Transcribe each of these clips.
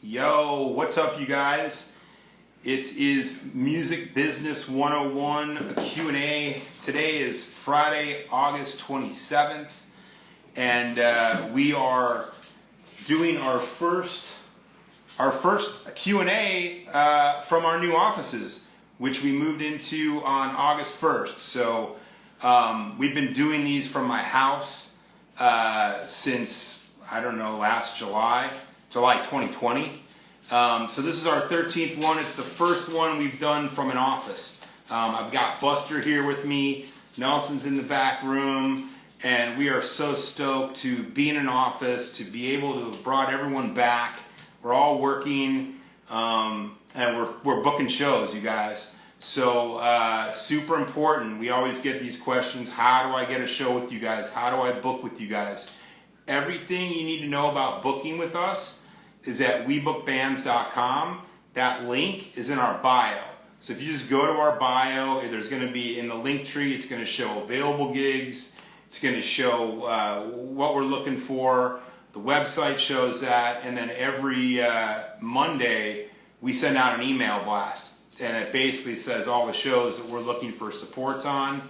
Yo, what's up, you guys? It is Music Business 101, a Q&A. Today is Friday, August 27th, and we are doing our first Q&A from our new offices, which we moved into on August 1st. So we've been doing these from my house since, I don't know, last July 2020. So this is our 13th one. It's the first one we've done from an office. I've got Buster here with me. Nelson's in the back room. And we are so stoked to be in an office, to be able to have brought everyone back. We're all working, and we're booking shows, you guys. So super important. We always get these questions. How do I get a show with you guys? How do I book with you guys? Everything you need to know about booking with us is at webookbands.com. That link is in our bio. So if you just go to our bio, there's going to be in the link tree, it's going to show available gigs. It's going to show what we're looking for. The website shows that. And then every Monday, we send out an email blast. And it basically says all the shows that we're looking for supports on.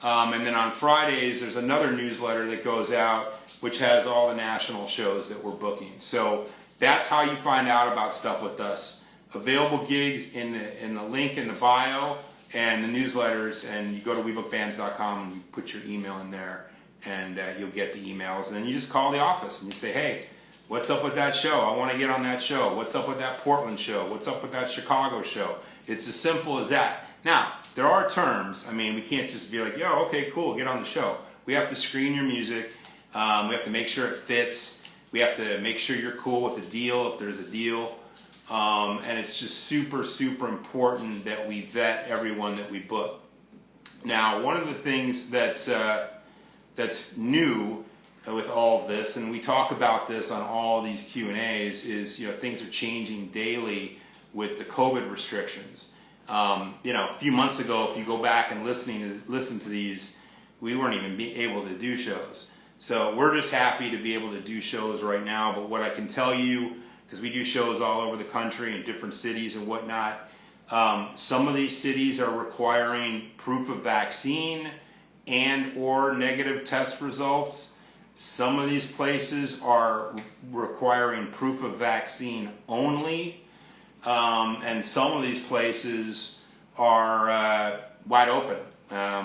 And then on Fridays, there's another newsletter that goes out, which has all the national shows that we're booking. So that's how you find out about stuff with us. Available gigs in the link in the bio and the newsletters, and you go to webookbands.com and you put your email in there, and you'll get the emails. And then you just call the office and you say, hey, what's up with that show? I want to get on that show. What's up with that Portland show? What's up with that Chicago show? It's as simple as that. Now, there are terms. I mean, we can't just be like, yo, okay, cool, get on the show. We have to screen your music. We have to make sure it fits. We have to make sure you're cool with the deal, if there's a deal. And it's just super, super important that we vet everyone that we book. Now, one of the things that's new with all of this, and we talk about this on all these Q&As, is things are changing daily with the COVID restrictions. A few months ago, if you go back and listen to these, we weren't even able to do shows. So we're just happy to be able to do shows right now. But what I can tell you, because we do shows all over the country in different cities and whatnot, some of these cities are requiring proof of vaccine and or negative test results. Some of these places are requiring proof of vaccine only. And some of these places are wide open.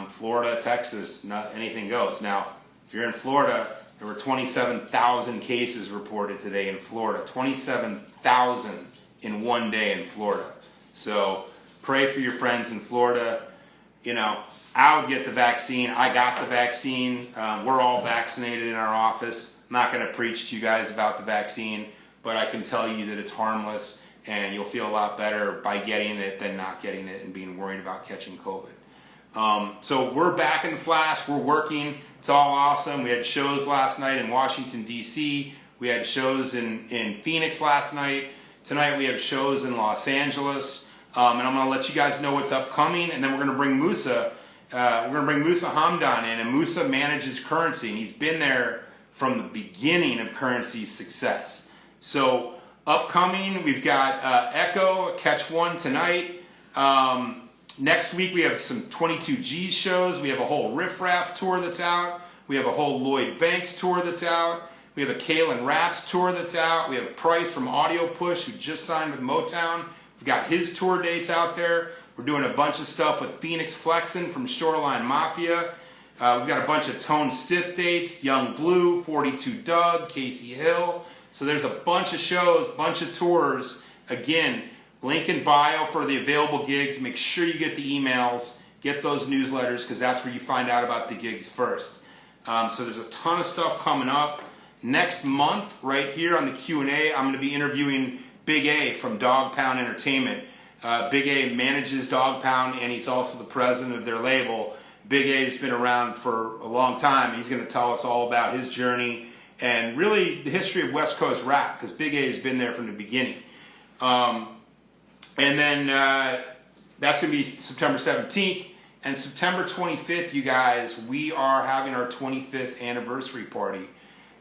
Florida, Texas, anything goes. Now, if you're in Florida, there were 27,000 cases reported today in Florida. 27,000 in one day in Florida. So pray for your friends in Florida. I would get the vaccine. I got the vaccine. We're all vaccinated in our office. I'm not going to preach to you guys about the vaccine, but I can tell you that it's harmless and you'll feel a lot better by getting it than not getting it and being worried about catching COVID. So we're back in the flash. We're working. It's all awesome. We had shows last night in Washington, D.C. We had shows in Phoenix last night. Tonight we have shows in Los Angeles. And I'm going to let you guys know what's upcoming. And then we're going to bring Mousa. We're going to bring Mousa Hamdan in. And Mousa manages Currency. And he's been there from the beginning of Currency's success. So upcoming, we've got Echo, Catch One tonight. Next week we have some 22G shows. We have a whole Riff Raff tour that's out. We have a whole Lloyd Banks tour that's out. We have a Kalen Raps tour that's out. We have Price from Audio Push, who just signed with Motown. We've got his tour dates out there. We're doing a bunch of stuff with Phoenix Flexin from Shoreline Mafia. We've got a bunch of Tone Stiff dates, Young Blue, 42 Doug, Casey Hill. So there's a bunch of shows, bunch of tours. Again, link in bio for the available gigs. Make sure you get the emails, get those newsletters, because that's where you find out about the gigs first. So there's a ton of stuff coming up. Next month, right here on the Q&A, I'm going to be interviewing Big A from Dog Pound Entertainment. Big A manages Dog Pound, and he's also the president of their label. Big A's been around for a long time. He's going to tell us all about his journey and really the history of West Coast rap, because Big A has been there from the beginning. And then that's going to be September 17th. And September 25th, you guys, we are having our 25th anniversary party.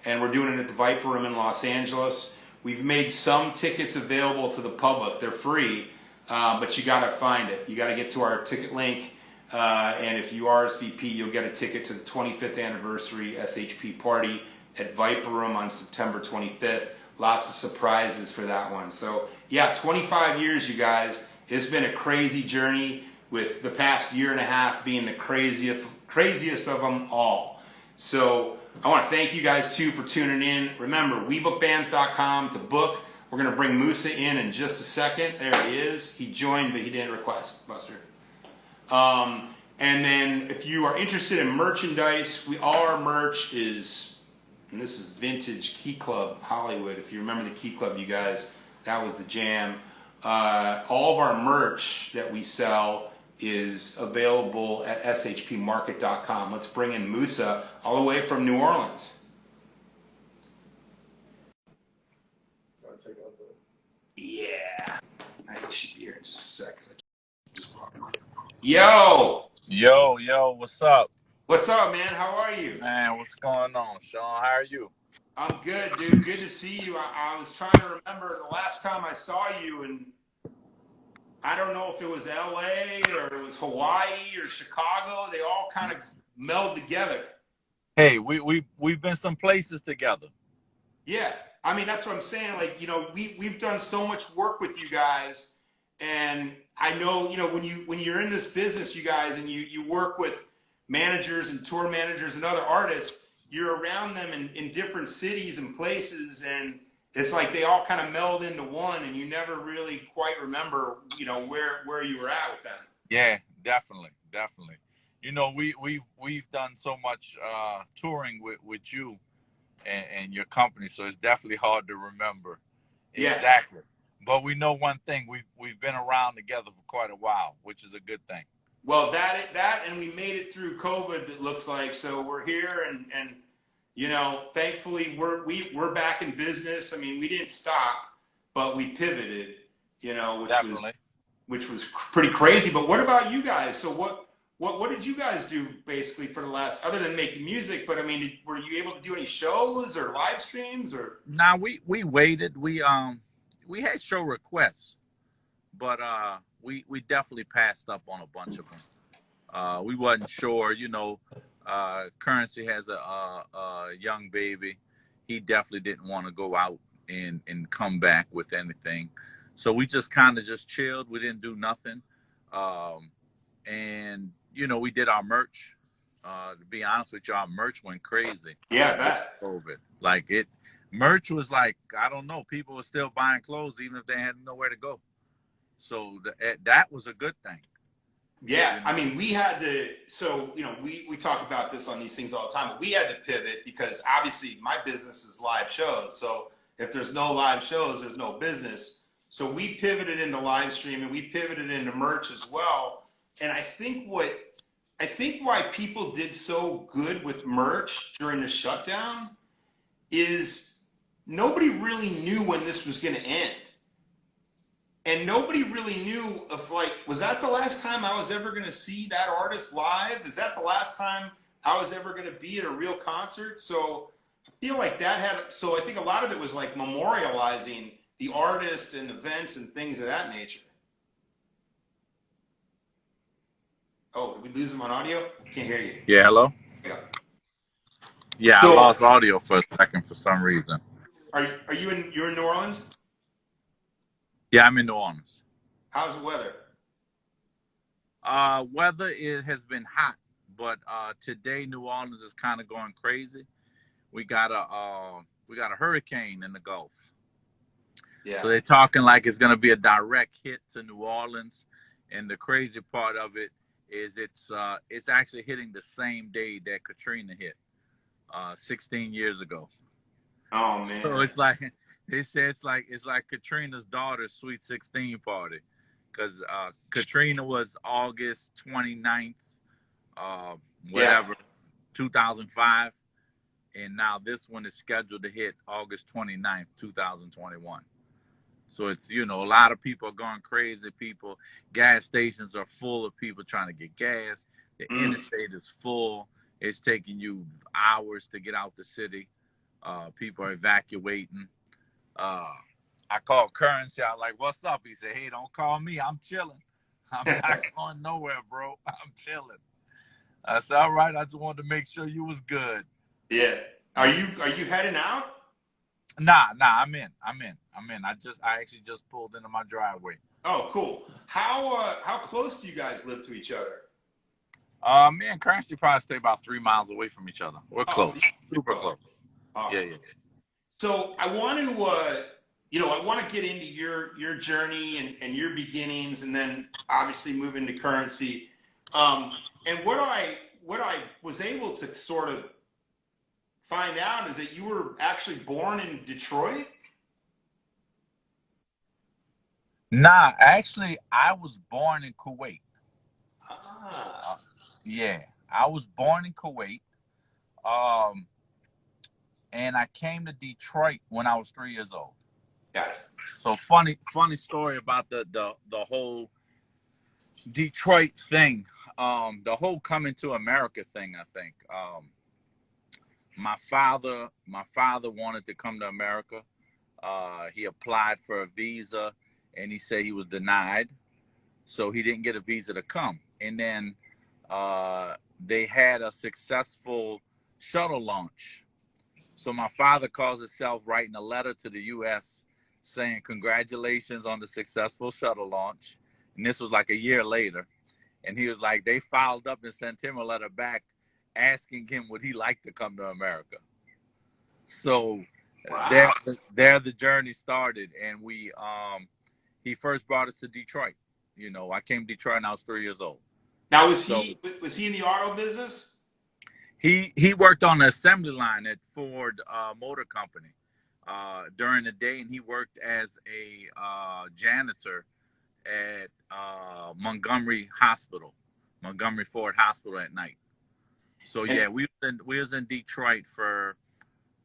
And we're doing it at the Viper Room in Los Angeles. We've made some tickets available to the public. They're free, but you got to find it. You got to get to our ticket link, and if you RSVP, you'll get a ticket to the 25th anniversary SHP party at Viper Room on September 25th. Lots of surprises for that one. So yeah, 25 years, you guys. It's been a crazy journey, with the past year and a half being the craziest of them all. So I want to thank you guys too for tuning in. Remember, webookbands.com to book. We're going to bring Mousa in just a second. There he is. He joined, but he didn't request, Buster. And then if you are interested in merchandise, all our merch is, and this is vintage Key Club Hollywood. If you remember the Key Club, you guys, that was the jam. All of our merch that we sell is available at shpmarket.com. Let's bring in Mousa all the way from New Orleans. Yeah. I should be here in just a sec. Yo! Yo, what's up? What's up, man? How are you? Man, what's going on, Sean? How are you? I'm good, dude. Good to see you. I was trying to remember the last time I saw you, and I don't know if it was LA or it was Hawaii or Chicago. They all kind of meld together. Hey, we've been some places together. Yeah. I mean, that's what I'm saying. Like, we've done so much work with you guys, and I know, when you're in this business, you guys, and you work with managers and tour managers and other artists, you're around them in different cities and places, and it's like they all kind of meld into one, and you never really quite remember, where you were at with them. Yeah, definitely. We've done so much touring with you and your company, so it's definitely hard to remember. Yeah. Exactly. But we know one thing: we've been around together for quite a while, which is a good thing. Well, that and we made it through COVID. It looks like, so we're here, and thankfully we're back in business. I mean, we didn't stop, but we pivoted. Which was pretty crazy. But what about you guys? So what did you guys do basically for the last, other than making music? But I mean, were you able to do any shows or live streams or? Nah, we waited. We had show requests, but we definitely passed up on a bunch of them. We wasn't sure, Currency has a young baby. He definitely didn't want to go out and come back with anything. So we just kind of just chilled. We didn't do nothing. And, we did our merch. To be honest with you, our merch went crazy. Yeah, I bet. COVID. Merch was like, I don't know, people were still buying clothes even if they had nowhere to go. So that was a good thing. Yeah, I mean, we had to, so, we talk about this on these things all the time, but we had to pivot because obviously my business is live shows. So if there's no live shows, there's no business. So we pivoted into live stream, and we pivoted into merch as well. And I think why people did so good with merch during the shutdown is nobody really knew when this was going to end. And nobody really knew if, was that the last time I was ever going to see that artist live? Is that the last time I was ever going to be at a real concert? So I feel like so I think a lot of it was like memorializing the artist and events and things of that nature. Oh, did we lose him on audio? Can't hear you. Yeah, hello? Yeah, I lost audio for a second for some reason. You're in New Orleans? Yeah, I'm in New Orleans. How's the weather? Weather has been hot, but today New Orleans is kind of going crazy. We got a hurricane in the Gulf. Yeah. So they're talking like it's going to be a direct hit to New Orleans, and the crazy part of it is it's actually hitting the same day that Katrina hit, 16 years ago. Oh man! So it's like they say it's like Katrina's daughter's sweet 16 party, because Katrina was August 29th, 2005, and now this one is scheduled to hit August 29th, 2021. So it's, a lot of people are going crazy. Gas stations are full of people trying to get gas. The interstate is full. It's taking you hours to get out the city. People are evacuating. Uh, I called Currency. I was like, "What's up?" He said, "Hey, don't call me. I'm chilling. I'm not going nowhere, bro. I'm chilling." I said, "All right. I just wanted to make sure you was good." Yeah. Are you heading out? Nah. I'm in. I actually just pulled into my driveway. Oh, cool. How close do you guys live to each other? Me and Currency probably stay about 3 miles away from each other. We're Oh, close, so you're super close. close. Yeah, Awesome. yeah. So I want to, I want to get into your journey and your beginnings, and then obviously move into currency. And what I was able to sort of find out is that you were actually born in Detroit. Nah, actually, I was born in Kuwait. Uh, Ah, yeah, I was born in Kuwait. Um, and I came to Detroit when I was 3 years old. got it. So funny story about the whole Detroit thing. The whole coming to America thing. I think. My father wanted to come to America. He applied for a visa, and he said he was denied, so he didn't get a visa to come. And then they had a successful shuttle launch. So my father calls himself writing a letter to the U.S. saying congratulations on the successful shuttle launch. And this was like a year later. And he was like, they followed up and sent him a letter back asking him would he like to come to America. So there, Wow. there the journey started, and he first brought us to Detroit. I came to Detroit when I was 3 years old. Now, So was he in the auto business? he worked on the assembly line at Ford Motor Company during the day, and he worked as a janitor at Montgomery Ford Hospital at night. So And yeah, we was in Detroit for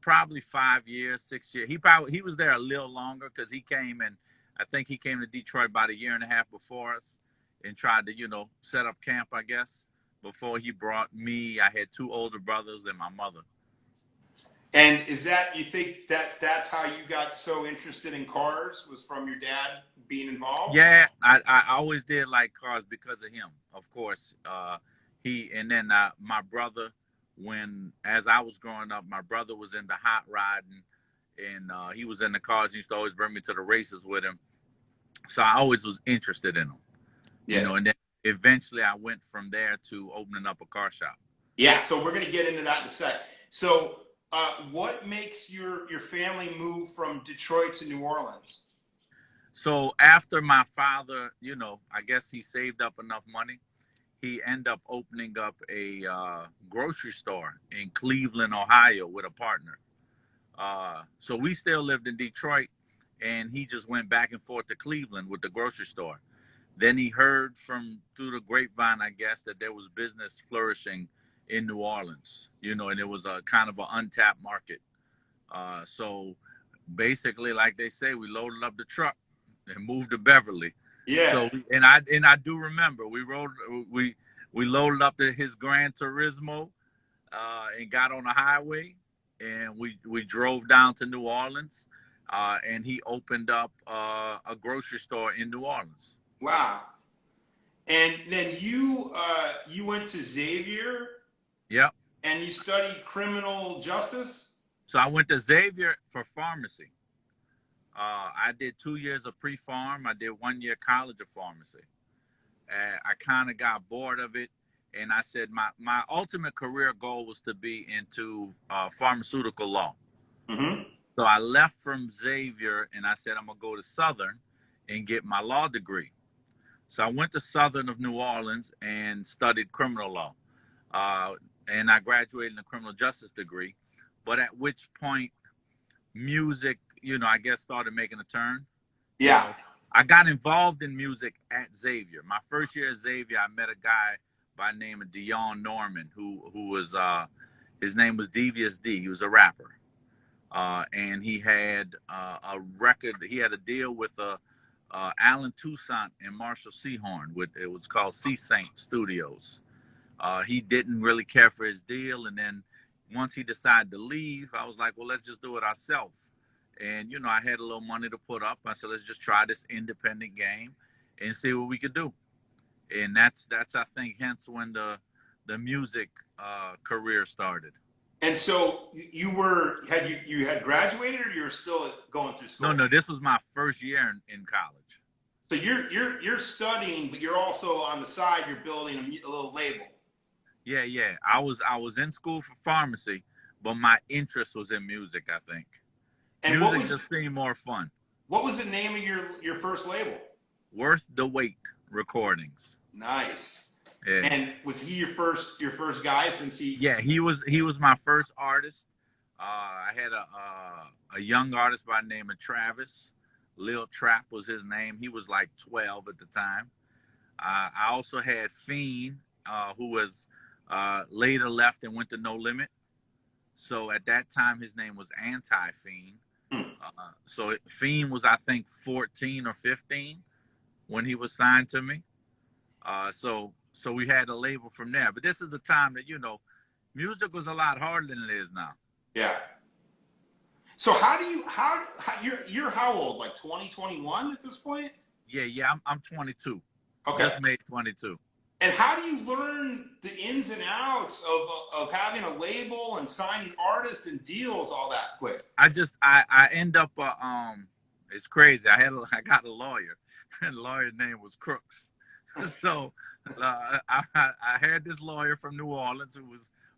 probably 5 years, 6 years. He was there a little longer because I think he came to Detroit about a year and a half before us and tried to set up camp, I guess. Before he brought me, I had two older brothers and my mother. and is that, you think that that's how you got so interested in cars, was from your dad being involved? Yeah, I always did like cars because of him, of course. And then my brother, as I was growing up, my brother was into hot rodding, and he was in the cars. He used to always bring me to the races with him. So I always was interested in them, Yeah. and then eventually I went from there to opening up a car shop. Yeah, so we're going to get into that in a sec. So, what makes your family move from Detroit to New Orleans? So after my father, I guess he saved up enough money. He ended up opening up a grocery store in Cleveland, Ohio, with a partner. So we still lived in Detroit, and he just went back and forth to Cleveland with the grocery store. Then he heard through the grapevine, I guess, that there was business flourishing in New Orleans, and it was a kind of an untapped market. So basically, like they say, we loaded up the truck and moved to Beverly. Yeah. So and I do remember we loaded up his Gran Turismo and got on the highway, and we drove down to New Orleans, and he opened up a grocery store in New Orleans. Wow. And then you went to Xavier Yep. and you studied criminal justice? So I went to Xavier for pharmacy. I did 2 years of pre-pharm. I did 1 year college of pharmacy. I kind of got bored of it, and I said my ultimate career goal was to be into pharmaceutical law. Mm-hmm. So I left from Xavier, and I said I'm gonna go to Southern and get my law degree. So I went to Southern of New Orleans and studied criminal law, and I graduated in a criminal justice degree. But at which point, music, I guess started making a turn. You Yeah. know, I got involved in music at Xavier. My first year at Xavier, I met a guy by the name of Dion Norman, who was his name was Devious D. He was a rapper, and he had a record. He had a deal with Alan Toussaint and Marshall Sehorn. It was called C Saint Studios. He didn't really care for his deal, and then once he decided to leave, I was like, well, let's just do it ourselves. And, you know, I had a little money to put up. I said, let's just try this independent game and see what we could do. And that's I think, hence when the music career started. And so you had graduated, or you were still going through school? No, this was my first year in college. So you're studying, but you're also on the side. You're building a little label. Yeah. I was in school for pharmacy, but my interest was in music, I think. And music just seemed more fun. What was the name of your first label? Worth the Wait Recordings. Nice. Yeah. And was he your first guy since he? Yeah, he was my first artist. I had a young artist by the name of Travis. Lil Trap was his name. He was like 12 at the time. I also had Fiend, who was later left and went to No Limit. So at that time, his name was Anti-Fiend. So Fiend was, I think, 14 or 15 when he was signed to me. So we had a label from there. But this is the time that, you know, music was a lot harder than it is now. Yeah. So you're how old? Like 20, 21 at this point? Yeah, I'm 22. Okay. Just made 22. And how do you learn the ins and outs of having a label and signing artists and deals all that quick? I end up it's crazy. I got a lawyer, and the lawyer's name was Crooks. So I had this lawyer from New Orleans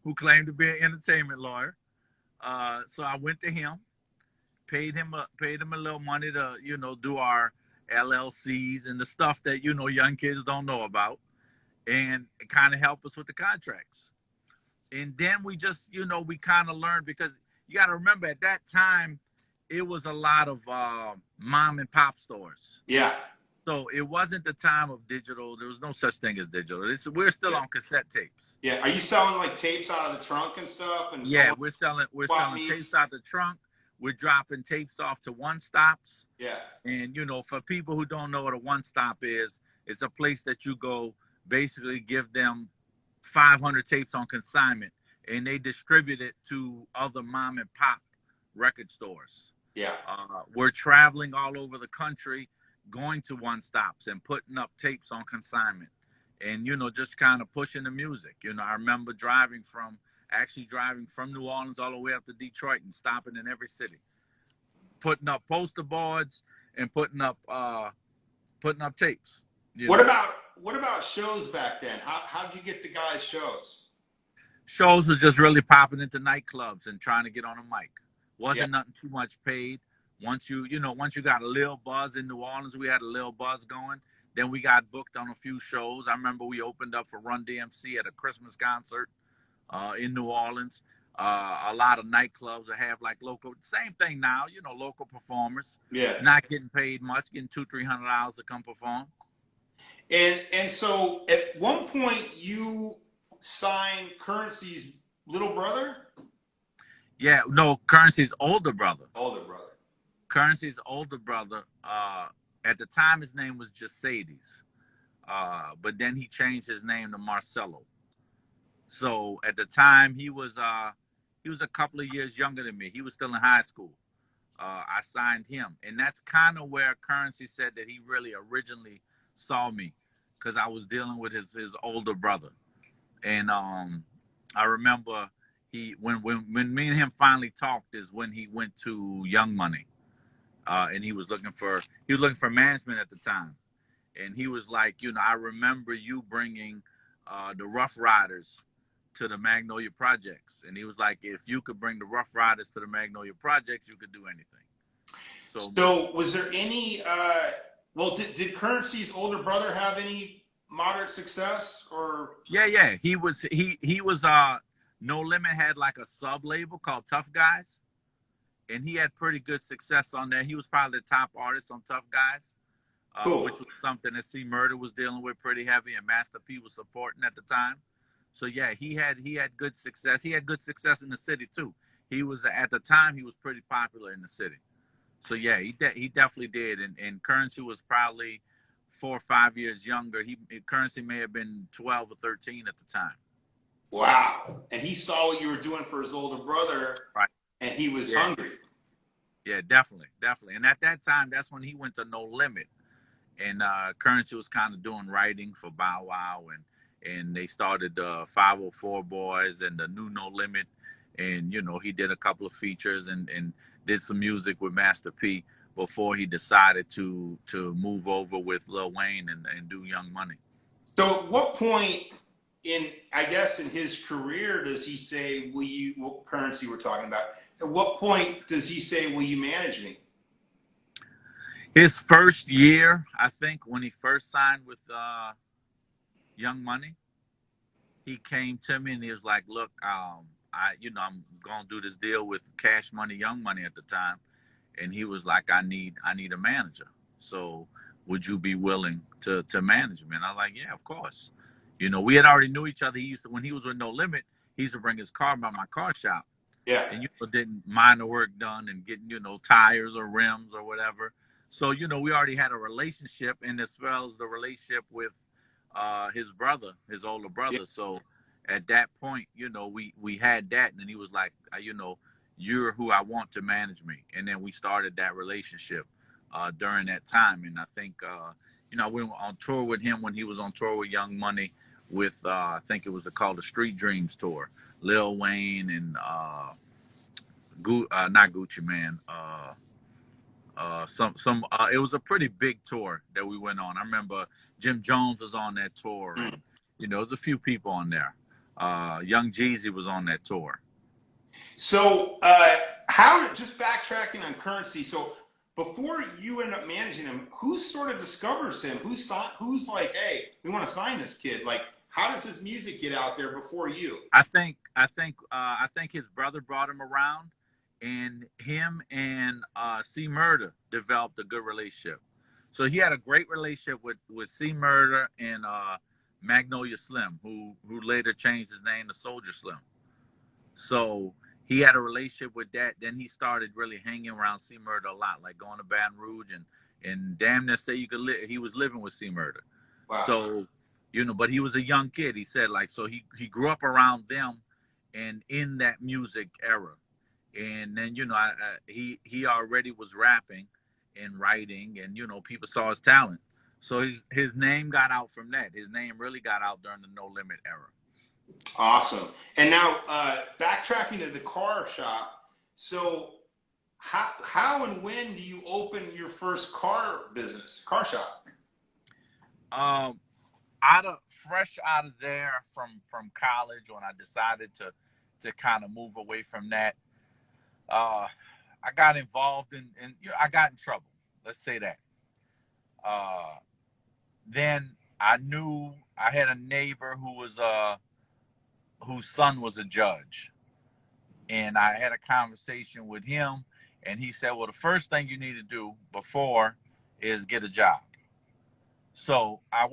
who claimed to be an entertainment lawyer. So I went to him, paid him a little money to, you know, do our LLCs and the stuff that, you know, young kids don't know about, and it kind of helped us with the contracts. And then we just, you know, we kind of learned, because you got to remember at that time, it was a lot of mom and pop stores. Yeah. So it wasn't the time of digital. There was no such thing as digital. We're still on cassette tapes. Yeah. Are you selling like tapes out of the trunk and stuff? And yeah, we're selling tapes out the trunk. We're dropping tapes off to one stops. Yeah. And, you know, for people who don't know what a one stop is, it's a place that you go, basically give them 500 tapes on consignment, and they distribute it to other mom and pop record stores. Yeah. We're traveling all over the country, going to one stops and putting up tapes on consignment, and, you know, just kind of pushing the music. You know, I remember driving from New Orleans all the way up to Detroit and stopping in every city, putting up poster boards and putting up tapes. What about shows back then? How did you get the guys shows? Shows was just really popping into nightclubs and trying to get on a mic. Wasn't nothing too much paid. Once you got a little buzz in New Orleans, we had a little buzz going. Then we got booked on a few shows. I remember we opened up for Run DMC at a Christmas concert in New Orleans. A lot of nightclubs that have like local, same thing now, you know, local performers. Yeah. Not getting paid much, getting $200-300 to come perform. And so at one point you signed Currency's little brother? Yeah, no, Currency's older brother. Older brother. Currency's older brother. At the time, his name was Jasades, but then he changed his name to Marcelo. So at the time, he was a couple of years younger than me. He was still in high school. I signed him, and that's kind of where Currency said that he really originally saw me, because I was dealing with his older brother. And I remember when me and him finally talked is when he went to Young Money, and he was looking for management at the time, and he was like, you know, I remember you bringing the Rough Riders to the Magnolia Projects, and he was like, if you could bring the Rough Riders to the Magnolia Projects, you could do anything. So was there any did Currency's older brother have any moderate success? Or yeah, he was No Limit had like a sub label called Tough Guys, and he had pretty good success on there. He was probably the top artist on Tough Guys, cool. Which was something that C Murder was dealing with pretty heavy, and Master P was supporting at the time. So yeah, he had good success. He had good success in the city too. He was, at the time, he was pretty popular in the city. So yeah, he definitely did. And Currency was probably 4 or 5 years younger. Currency may have been 12 or 13 at the time. Wow. And he saw what you were doing for his older brother, right? And he was hungry. Yeah, definitely, definitely. And at that time, that's when he went to No Limit, and Currency was kind of doing writing for Bow Wow, and they started the 504 Boys and the new No Limit, and he did a couple of features and did some music with Master P before he decided to move over with Lil Wayne and do Young Money. So at what point I guess in his career does he say, will you, what Currency we're talking about, at what point does he say, will you manage me? His first year, I think, when he first signed with Young Money, he came to me and he was like, "Look, I'm gonna do this deal with Cash Money, Young Money at the time," and he was like, "I need a manager. So, would you be willing to manage me?" And I was like, "Yeah, of course." We had already knew each other. He used to, when he was with No Limit, he used to bring his car by my car shop, Yeah. and didn't mind the work done and getting tires or rims or whatever. So we already had a relationship, and as well as the relationship with his brother, his older brother. Yeah. So at that point, we had that, and then he was like, you're who I want to manage me, and then we started that relationship during that time. And I think I went on tour with him when he was on tour with Young Money with I think it was called the Street Dreams tour, Lil Wayne and not Gucci Man. It was a pretty big tour that we went on. I remember Jim Jones was on that tour, and there was a few people on there. Young Jeezy was on that tour. So how, just backtracking on Currency, so before you end up managing him, who sort of discovers him? Who's like, hey, we want to sign this kid? Like, how does his music get out there before you? I think his brother brought him around, and him and C Murder developed a good relationship. So he had a great relationship with C Murder and Magnolia Slim, who later changed his name to Soldier Slim. So he had a relationship with that. Then he started really hanging around C Murder a lot, like going to Baton Rouge and damn near say you could he was living with C Murder. Wow. So but he was a young kid. He said, like, so he grew up around them and in that music era. And then he already was rapping and writing, and people saw his talent. So his name got out from that. His name really got out during the No Limit era. Awesome. And now backtracking to the car shop. So how and when do you open your first car shop? Fresh out of there from college, when I decided to kind of move away from that, I got involved in I got in trouble. Let's say that. Then I knew I had a neighbor whose son was a judge, and I had a conversation with him, and he said, "Well, the first thing you need to do before is get a job." So I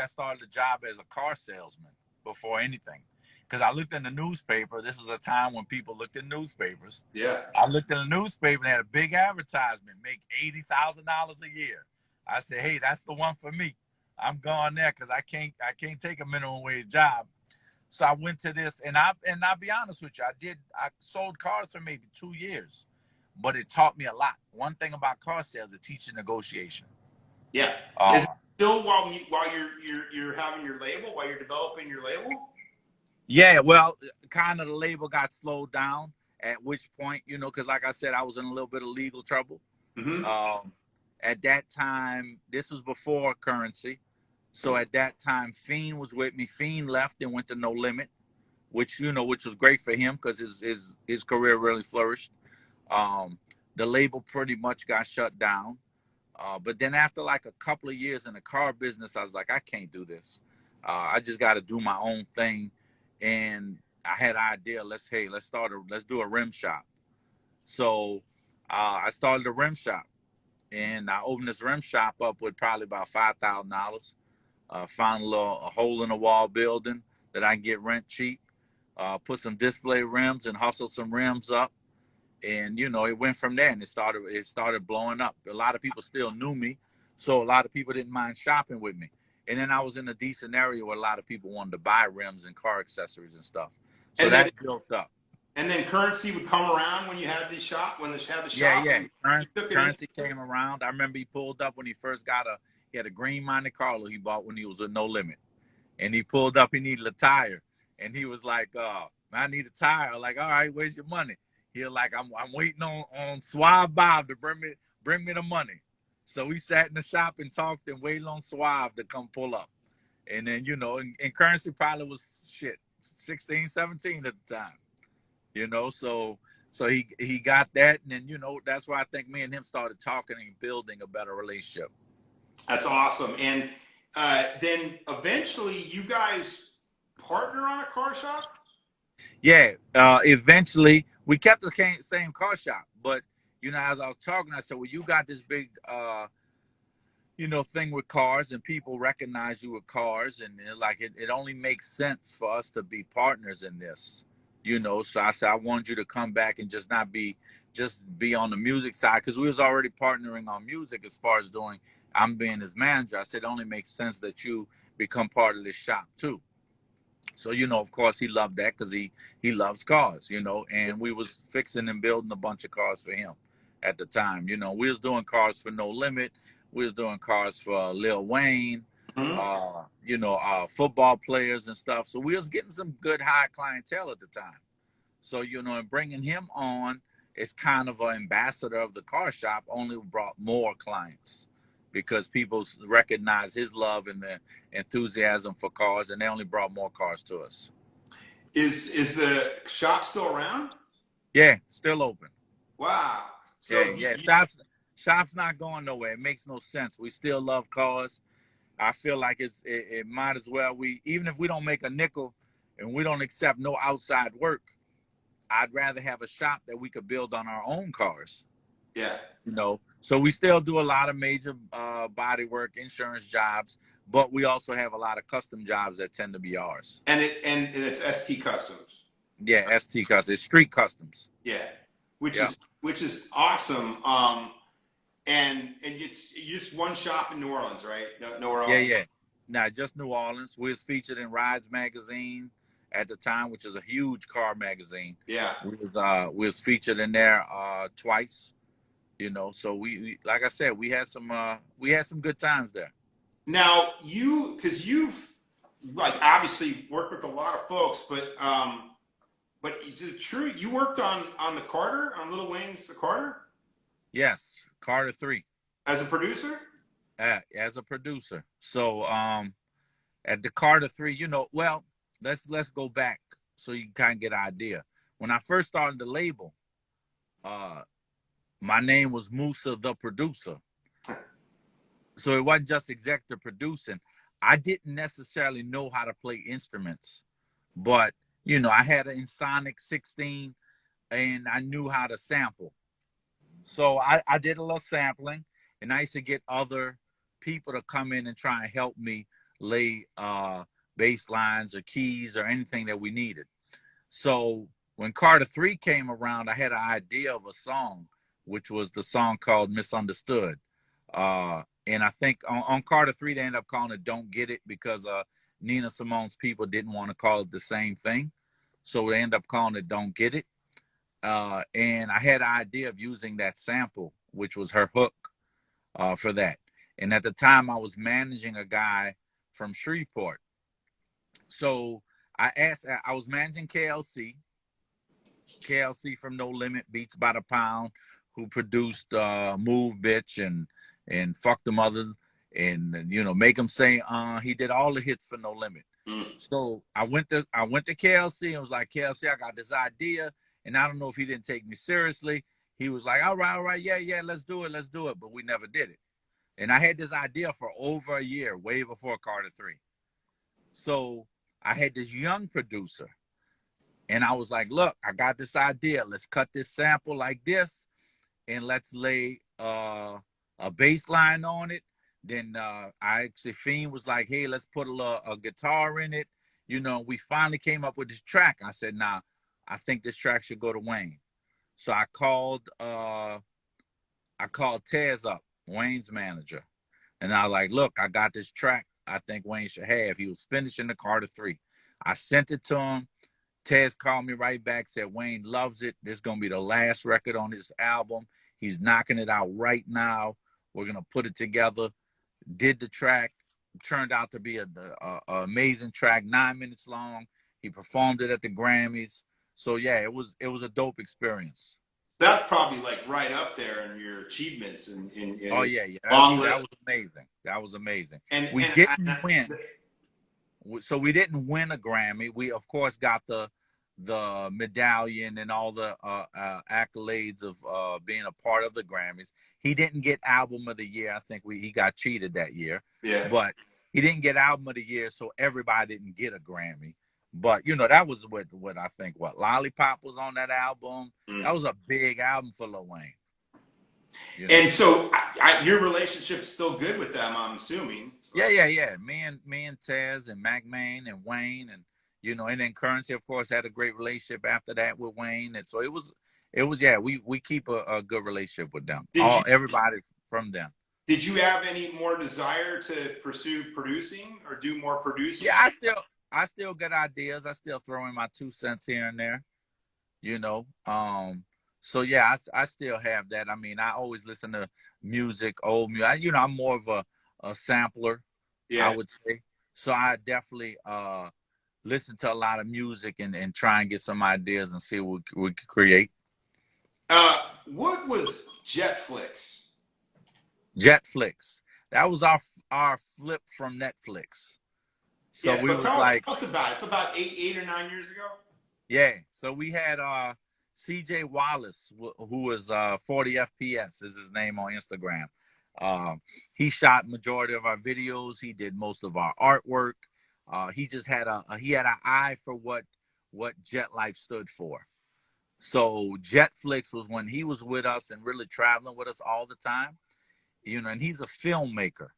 started a job as a car salesman before anything. Because I looked in the newspaper. This is a time when people looked in newspapers. Yeah. I looked in the newspaper and had a big advertisement, make $80,000 a year. I said, hey, that's the one for me. I'm going there because I can't take a minimum wage job. So I went to this, and I'll be honest with you, I sold cars for maybe 2 years, but it taught me a lot. One thing about car sales, it teaches negotiation. Yeah. Is it still while you're having your label, while you're developing your label? Yeah, well, kind of the label got slowed down, at which point, because like I said, I was in a little bit of legal trouble. Mm-hmm. At that time, this was before Currency. So at that time, Fiend was with me. Fiend left and went to No Limit, which was great for him because his career really flourished. The label pretty much got shut down. But then after like a couple of years in the car business, I was like, I can't do this. I just got to do my own thing. And I had an idea. Let's do a rim shop. So I started a rim shop, and I opened this rim shop up with probably about $5,000. Found a hole in the wall building that I can get rent cheap. Put some display rims and hustle some rims up. And it went from there, and it started blowing up. A lot of people still knew me, so a lot of people didn't mind shopping with me. And then I was in a decent area where a lot of people wanted to buy rims and car accessories and stuff. So that built up. And then Currency would come around when you had the shop, when they had the Yeah, shop, yeah. and he took it in. Currency came around. I remember he pulled up when he first he had a green Monte Carlo he bought when he was with No Limit. And he pulled up, he needed a tire. And he was like, I need a tire. I'm like, all right, where's your money? He was like, I'm waiting on Suave Bob to bring me the money. So we sat in the shop and talked and waited on Suave to come pull up. And then, and Currency probably was 16, 17 at the time. So he got that, and then that's why I think me and him started talking and building a better relationship. That's awesome. And then eventually you guys partner on a car shop? Yeah, eventually we kept the same car shop, but as I was talking, I said, well, you got this big thing with cars, and people recognize you with cars, and it only makes sense for us to be partners in this. So I said, I want you to come back and just be on the music side, because we was already partnering on music as far as I'm being his manager. I said, it only makes sense that you become part of this shop too. So, of course he loved that, because he loves cars, and we was fixing and building a bunch of cars for him at the time. We was doing cars for No Limit. We was doing cars for Lil Wayne, football players and stuff. So we was getting some good high clientele at the time. So, and bringing him on as kind of an ambassador of the car shop only brought more clients, because people recognize his love and the enthusiasm for cars, and they only brought more cars to us. Is the shop still around? Yeah, still open. Wow. So yeah. Shop's not going nowhere. It makes no sense. We still love cars. I feel like it might as well. Even if we don't make a nickel and we don't accept no outside work, I'd rather have a shop that we could build on our own cars. Yeah. So we still do a lot of major body work, insurance jobs, but we also have a lot of custom jobs that tend to be ours. And it's ST Customs. Yeah, ST Customs. It's street customs. Yeah. Which is awesome. And it's just one shop in New Orleans, right? Nowhere else. Yeah. Nah, just New Orleans. We was featured in Rides magazine at the time, which is a huge car magazine. Yeah. We was featured in there twice. So we like I said, we had some good times there. Now because you've obviously worked with a lot of folks, but is it true you worked on the Carter, on Lil Wayne's The Carter? Yes, Carter 3. As a producer? As a producer. So at the Carter 3, well, let's go back so you can kind of get an idea. When I first started the label, my name was Mousa the producer. So it wasn't just executive producing. I didn't necessarily know how to play instruments, but I had an Symphonic 16 and I knew how to sample. So I did a little sampling, and I used to get other people to come in and try and help me lay bass lines or keys or anything that we needed. So when Carter 3 came around, I had an idea of a song, which was the song called Misunderstood. And I think on Carter 3, they ended up calling it Don't Get It, because Nina Simone's people didn't want to call it the same thing. So they ended up calling it Don't Get It. And I had an idea of using that sample, which was her hook, for that. And at the time, I was managing a guy from Shreveport. So I was managing KLC from No Limit, Beats by the Pound, who produced Move Bitch and Fuck the Mother, and Make Him Say he did all the hits for No Limit. So I went to KLC and was like, KLC, I got this idea, and I don't know if he didn't take me seriously. He was like, all right, yeah, let's do it, but we never did it. And I had this idea for over a year, way before Carter 3. So I had this young producer, and I was like, look, I got this idea. Let's cut this sample like this, and let's lay a bass line on it. Then Fiend was like, hey, let's put a guitar in it. We finally came up with this track. I said, nah, I think this track should go to Wayne. So I called Tez up, Wayne's manager. And I was like, look, I got this track I think Wayne should have. He was finishing the Carter 3. I sent it to him. Tez called me right back, said Wayne loves it. This is gonna be the last record on his album. He's knocking it out right now. We're gonna put it together. Did the track, turned out to be a amazing track, 9 minutes long. He performed it at the Grammys. So yeah, it was a dope experience. That's probably like right up there in your achievements Oh in yeah, long that list. was amazing. That was amazing. And We and didn't win, so we didn't win a Grammy. We of course got the medallion and all the accolades of being a part of the Grammys. He didn't get Album of the Year. I think he got cheated that year. yeah. But he didn't get Album of the Year, so everybody didn't get a Grammy. But you know, that was what I think. What Lollipop was on that album. That was a big album for Lil Wayne. You know? And so your relationship's still good with them, I'm assuming. Yeah. Me and Tez and Mac Main and Wayne and you know, and then Currency, of course, had a great relationship after that with Wayne, and so it was yeah. We keep a good relationship with them. Everybody from them. Did you have any more desire to pursue producing or do more producing? Yeah, I still get ideas. I still throw in my 2 cents here and there. You know, so yeah, I still have that. I mean, I always listen to music, old music. You know, I'm more of a sampler, Yeah. I would say. So I definitely listen to a lot of music and try and get some ideas and see what we could create. What was Jetflix? Jetflix. That was our flip from Netflix. So yeah, so we was like, tell us about it. It's about eight or 9 years ago. Yeah. So we had CJ Wallace, who was 40 FPS is his name on Instagram. He shot majority of our videos. He did most of our artwork. He just had an eye for what Jetlife stood for. So Jetflix was when he was with us and really traveling with us all the time, you know, and he's a filmmaker,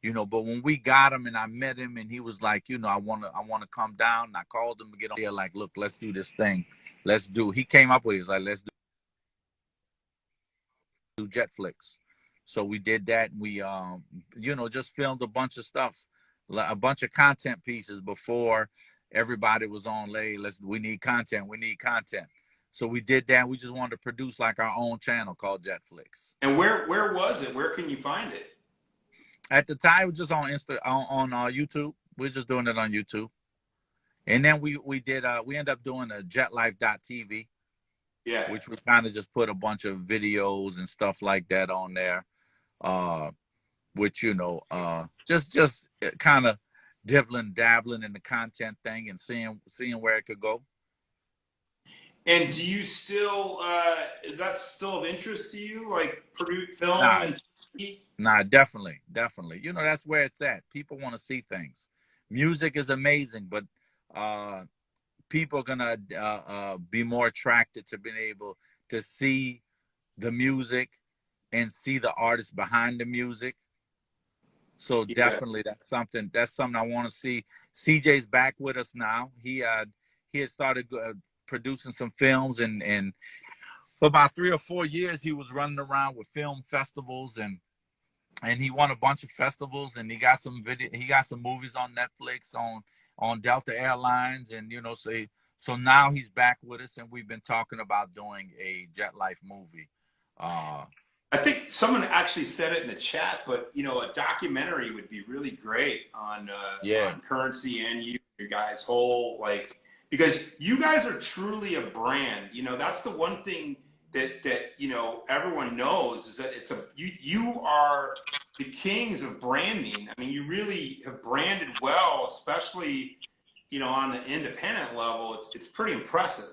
you know, but when we got him and I met him and he was like, you know, I want to come down, and I called him to get on here, like, look, let's do this thing. He came up with it. He was like, let's do Jetflix. So we did that. And we, you know, just filmed a bunch of stuff, a bunch of content pieces before everybody was on. We need content. So we did that. We just wanted to produce like our own channel called Jetflix. And where was it? Where can you find it? At the time, it was just on YouTube. We were just doing it on YouTube. And then we ended up doing a Jetlife.tv. Yeah. Which we kind of just put a bunch of videos and stuff like that on there. Which, you know, just kind of dabbling in the content thing and seeing where it could go. And do you still is that still of interest to you, like produce film and TV? Nah, definitely. You know, that's where it's at. People want to see things. Music is amazing, but people are gonna be more attracted to being able to see the music and see the artist behind the music. So definitely, that's something I want to see. CJ's back with us now. He had started producing some films, and for about 3 or 4 years he was running around with film festivals, and he won a bunch of festivals, and he got some movies on Netflix, on Delta Airlines, and you know, so now he's back with us, and we've been talking about doing a Jetlife movie. I think someone actually said it in the chat, but you know, a documentary would be really great on Currency and your guys' whole, like, because you guys are truly a brand. You know, that's the one thing that you know everyone knows is that you are the kings of branding. I mean, you really have branded well, especially, you know, on the independent level. It's pretty impressive.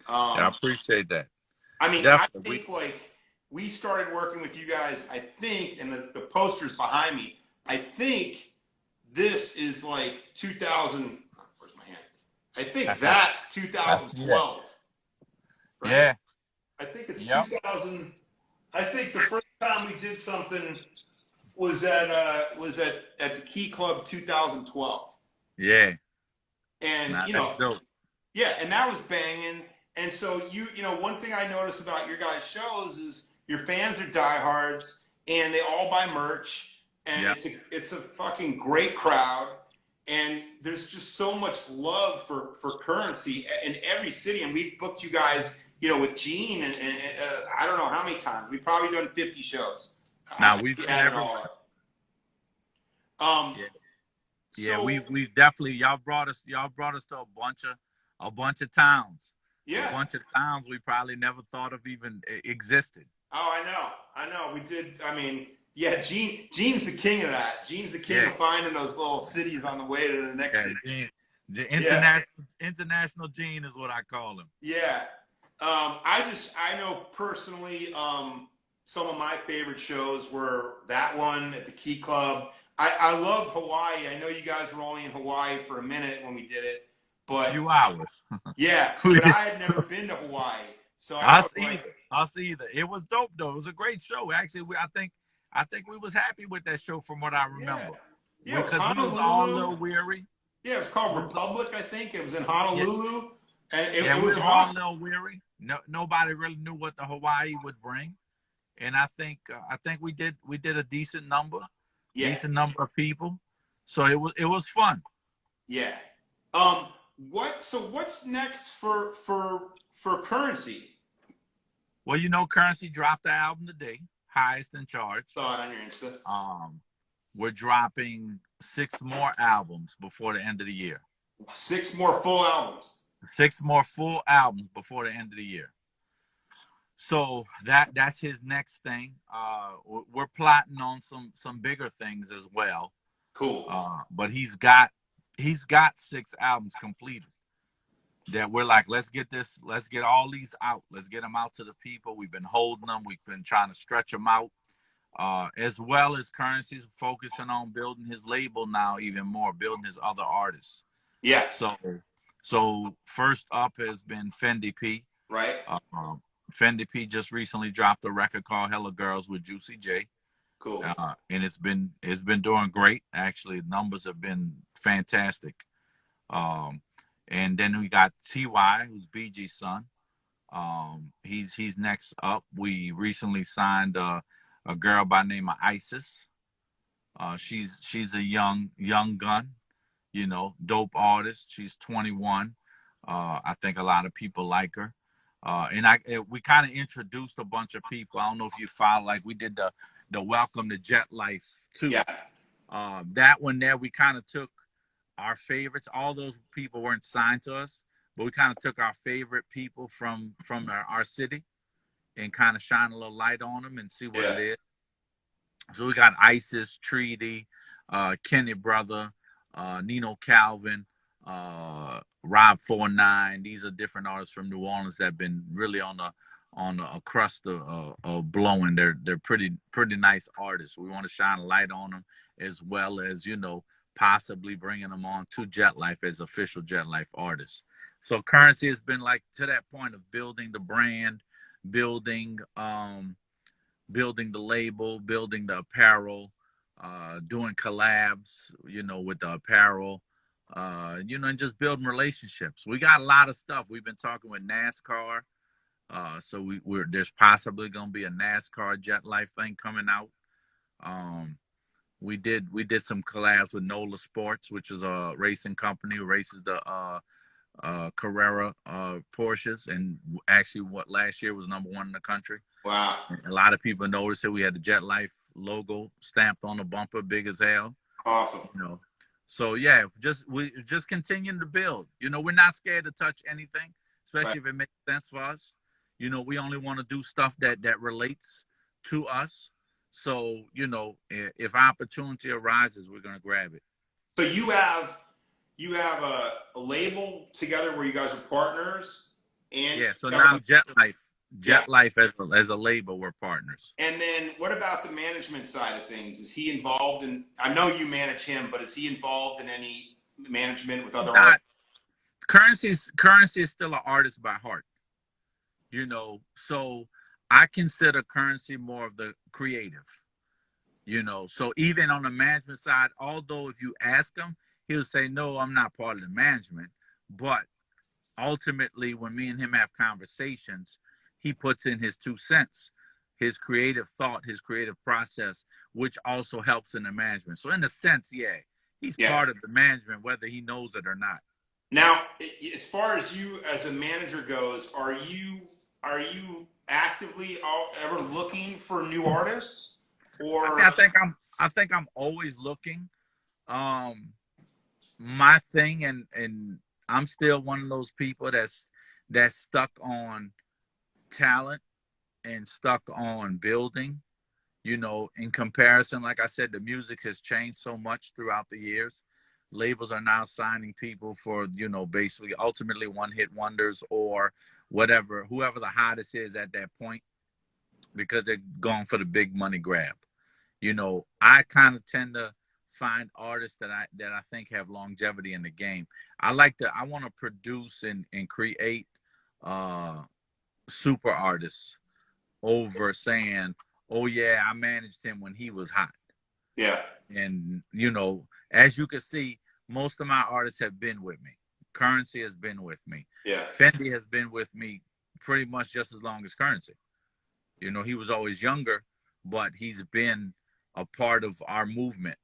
I appreciate that. I mean, definitely. I think like we started working with you guys, I think, and the posters behind me, I think this is like 2000. Where's my hand? I think that's 2012. Right? Yeah. I think it's 2000. I think the first time we did something was at the Key Club 2012. Yeah. And you know, yeah, and that was banging. And so you know, one thing I noticed about your guys' shows is your fans are diehards, and they all buy merch, and it's a fucking great crowd. and there's just so much love for Currency in every city. And we've booked you guys, with Gene, and I don't know how many times. We've probably done 50 shows. Now If we've you been had it everywhere. all up. Um, Yeah, yeah, so we definitely y'all brought us to a bunch of towns, a yeah. bunch of towns we probably never thought of even existed. Oh, I know. We did. I mean, yeah. Gene's the king of that. Gene's the king Yeah, of finding those little cities on the way to the next yeah, city. the Yeah, international gene is what I call him. yeah. I know personally, some of my favorite shows were that one at the Key Club. I love Hawaii. I know you guys were only in Hawaii for a minute when we did it, but Few hours. yeah, We- but I had never been to Hawaii, so I was us like, either. Us either. It was dope though. It was a great show. Actually, I think we was happy with that show from what I yeah, remember. yeah. It was Because we was all a Honolulu. little weary. Yeah, it was called We was, Republic, I think. It was in yeah, Honolulu, and yeah, it we was was all a awesome. little weary. No, nobody really knew what the Hawaii would bring, and I think we did a Yeah, decent number of people. So it was fun. yeah. What's next for Currency? Well, Currency dropped the album today, Highest in Charge. Saw it on your Insta. Um, we're dropping 6 more albums before the end of the year. 6 more full albums. 6 more full albums before the end of the year. So that's his next thing. We're plotting on some bigger things as well. Cool. But he's got 6 albums completed. That we're like, let's get all these out. Let's get them out to the people. We've been holding them. We've been trying to stretch them out. As well as Currency's focusing on building his label now even more, building his other artists. Yeah. So first up has been Fendi P. Right. Fendi P just recently dropped a record called Hella Girls with Juicy J. Cool. And it's been doing great. Actually, the numbers have been fantastic. And then we got Ty, who's BG's son. He's next up. We recently signed a girl by the name of Isis. She's a young gun, dope artist. She's 21. I think a lot of people like her. And we kind of introduced a bunch of people. I don't know if you follow, like we did the Welcome to Jetlife too. Yeah. That one there, we kind of took our favorites. All those people weren't signed to us, but we kind of took our favorite people from our city and kind of shine a little light on them and see what it is. So we got Isis, Treaty, Kenny Brother, Nino Calvin, Rob 49. These are different artists from New Orleans that have been really on a crust of blowing. They're pretty nice artists. We want to shine a light on them, as well as possibly bringing them on to Jetlife as official Jetlife artists. So Currency has been like to that point of building the brand, building the label, building the apparel, doing collabs, with the apparel, and just building relationships. We got a lot of stuff. We've been talking with NASCAR. So there's possibly going to be a NASCAR Jetlife thing coming out. We did some collabs with NOLA Sports, which is a racing company who races the Carrera Porsches, and actually last year was #1 in the country. Wow. A lot of people noticed that we had the Jetlife logo stamped on the bumper, big as hell. Awesome. So yeah, we just continuing to build. We're not scared to touch anything, especially if it makes sense for us. We only want to do stuff that relates to us. So, if opportunity arises, we're going to grab it. So you have a label together where you guys are partners, and yeah. So now Jetlife as a label, we're partners. And then what about the management side of things? Is he involved in? I know you manage him, but is he involved in any management with other artists? Currency is still an artist by heart. So I consider Currency more of the creative. So even on the management side, although if you ask him, he'll say, no, I'm not part of the management. But ultimately, when me and him have conversations, he puts in his 2 cents, his creative thought, his creative process, which also helps in the management. So in a sense, yeah, he's Yeah. part of the management, whether he knows it or not. Now, as far as you as a manager goes, are you actively ever looking for new artists, or? I think I'm always looking. My thing, and I'm still one of those people that's stuck on talent and stuck on building. You know, in comparison, like I said, the music has changed so much throughout the years. Labels are now signing people for, you know, basically ultimately one hit wonders or whatever, whoever the hottest is at that point, because they're going for the big money grab. You know, I kind of tend to find artists that I think have longevity in the game. I want to produce and create uh super artists over saying, oh yeah, I managed him when he was hot. Yeah. And you know, as you can see, most of my artists have been with me. Currency has been with me. Yeah. Fendi has been with me pretty much just as long as Currency. You know, he was always younger, but he's been a part of our movement.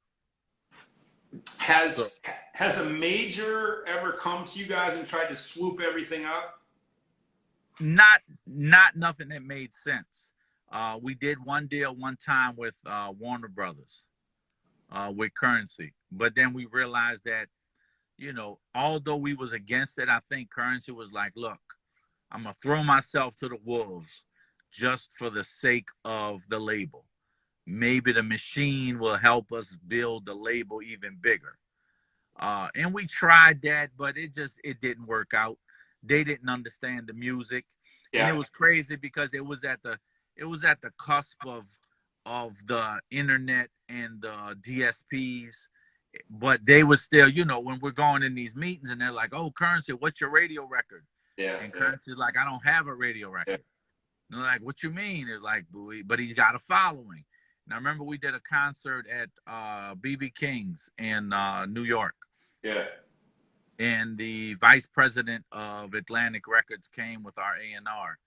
So, Has a major ever come to you guys and tried to swoop everything up? not nothing that made sense. We did one deal one time with Warner Brothers with Currency, but then we realized that, you know, although we was against it, I think Currency was like, look, I'm gonna throw myself to the wolves just for the sake of the label. Maybe the machine will help us build the label even bigger. And we tried that, but it didn't work out. They didn't understand the music, and it Yeah. was crazy because it was at the cusp of the internet and the DSPs, but they were still, you know, when we're going in these meetings and they're like, "Oh, Currency, what's your radio record?" Yeah. And Yeah. Currency's like, "I don't have a radio Yeah. record." And they're like, "What you mean?" It's like, but he's got a following. And I remember we did a concert at BB King's in New York, Yeah. and the vice president of Atlantic Records came with our A&R,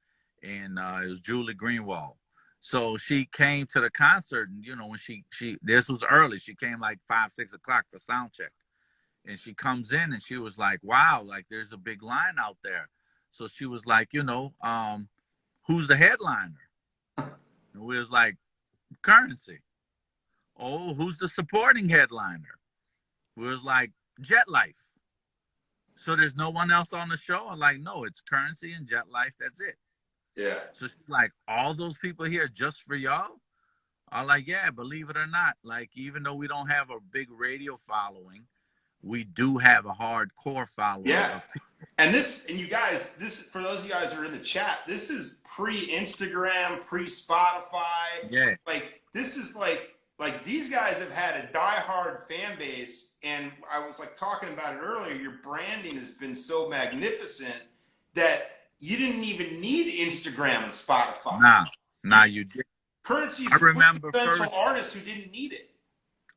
and it was Julie Greenwald. So she came to the concert, and you know, when she this was early, she came like 5, 6 o'clock for sound check, and she comes in and she was like, "Wow, like there's a big line out there." So she was like, you know, who's the headliner? And we was like, Currency. Oh, who's the supporting headliner? We was like, Jetlife. So there's no one else on the show? I'm like, no, it's Currency and Jetlife. That's it. Yeah. So she's like, all those people here just for y'all? I'm like, yeah, believe it or not, like even though we don't have a big radio following, we do have a hardcore following Yeah. of people. And you guys, this, for those of you guys who are in the chat, this is pre-Instagram, pre-Spotify. Yeah. Like, this is like these guys have had a diehard fan base. And I was like talking about it earlier, your branding has been so magnificent that you didn't even need Instagram and Spotify. Nah, you did. Currency's I remember quintessential first. artists who didn't need it.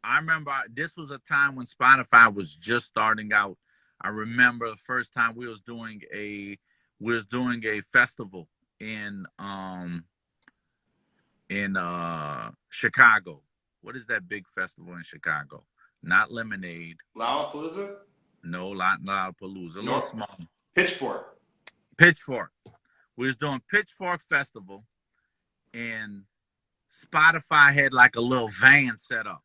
I remember this was a time when Spotify was just starting out. I remember the first time we was doing a festival in Chicago. What is that big festival in Chicago? Not Lemonade. Lollapalooza? No, not Lollapalooza. A little small. Pitchfork. Pitchfork. We was doing Pitchfork Festival, and Spotify had like a little van set up.